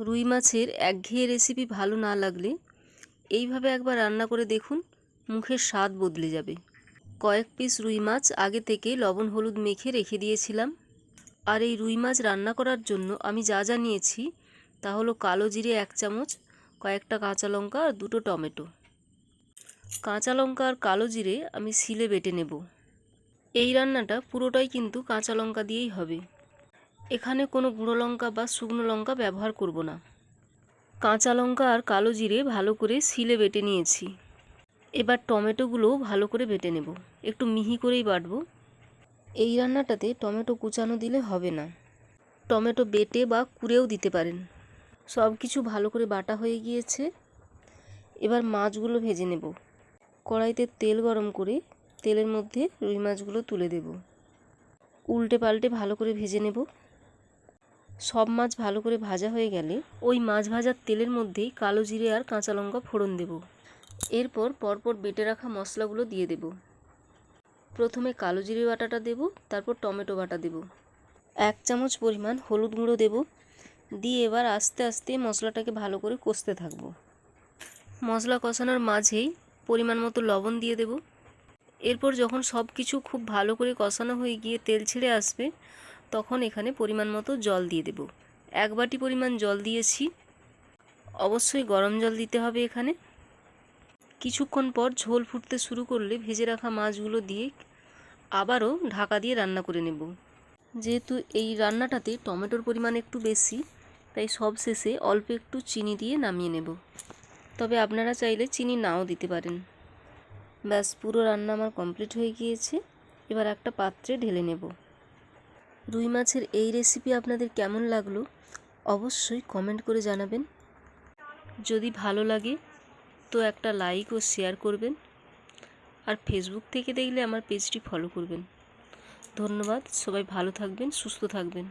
রুই মাছের একঘেয়ে রেসিপি ভালো না লাগলে এইভাবে একবার রান্না করে দেখুন, মুখের স্বাদ বদলে যাবে। কয়েক পিস রুই মাছ আগে থেকে লবণ হলুদ মেখে রেখে দিয়েছিলাম। আর এই রুই মাছ রান্না করার জন্য আমি যা যা নিয়েছি তা হলো কালো জিরে 1 চামচ, কয়েকটা কাঁচা লঙ্কা আর 2টো টমেটো। কাঁচা লঙ্কা আর কালো জিরে আমি শিলে বেটে নেব। এই রান্নাটা পুরোটাই কিন্তু কাঁচা লঙ্কা দিয়েই হবে। এখানে কোনো গুঁড়ো লঙ্কা বা শুকনো লঙ্কা ব্যবহার করব না। কাঁচা লঙ্কা আর কালো জিরে ভালো করে শিলে বেটে নিয়েছি। এবার টমেটোগুলোও ভালো করে বেটে নেব, একটু মিহি করেই বাটবো। এই রান্নাটাতে টমেটো কুচানো দিলে হবে না, টমেটো বেটে বা কুড়েও দিতে পারেন। সব কিছু ভালো করে বাটা হয়ে গিয়েছে। এবার মাছগুলো ভেজে নেব। কড়াইতে তেল গরম করে তেলের মধ্যে রুই মাছগুলো তুলে দেব। উল্টে পাল্টে ভালো করে ভেজে নেব। সব মাছ ভালো করে ভাজা হয়ে গেলে ওই মাছ ভাজার তেলের মধ্যেই কালো জিরে আর কাঁচা লঙ্কা ফোড়ন দেব। এরপর পরপর বেটে রাখা মশলাগুলো দিয়ে দেব। প্রথমে কালো জিরে বাটাটা দেব, তারপর টমেটো বাটা দেব। 1 চামচ পরিমাণ হলুদ গুঁড়ো দেব। দিয়ে এবার আস্তে আস্তে মশলাটাকে ভালো করে কষতে থাকবো। মশলা কষানোর মাঝেই পরিমাণ মতো লবণ দিয়ে দেব। এরপর যখন সব কিছু খুব ভালো করে কষানো হয়ে গিয়ে তেল ছেড়ে আসবে, তখন এখানে পরিমাণ মতো জল দিয়ে দেব। 1 বাটি পরিমাণ জল দিয়েছি। অবশ্যই গরম জল দিতে হবে এখানে। কিছুক্ষণ পর ঝোল ফুটতে শুরু করলে ভেজে রাখা মাছগুলো দিয়ে আবারও ঢাকা দিয়ে রান্না করে নেব। যেহেতু এই রান্নাটাতে টমেটোর পরিমাণ একটু বেশি, তাই সব শেষে অল্প একটু চিনি দিয়ে নামিয়ে নেব। তবে আপনারা চাইলে চিনি নাও দিতে পারেন। ব্যাস, পুরো রান্না আমার কমপ্লিট হয়ে গিয়েছে। এবার একটা পাত্রে ঢেলে নেব। রুই মাছের এই রেসিপি আপনাদের কেমন লাগলো অবশ্যই কমেন্ট করে জানাবেন। যদি ভালো লাগে তো একটা লাইক ও শেয়ার করবেন। আর ফেসবুক থেকে দেখলে আমার পেজটি ফলো করবেন। ধন্যবাদ। সবাই ভালো থাকবেন, সুস্থ থাকবেন।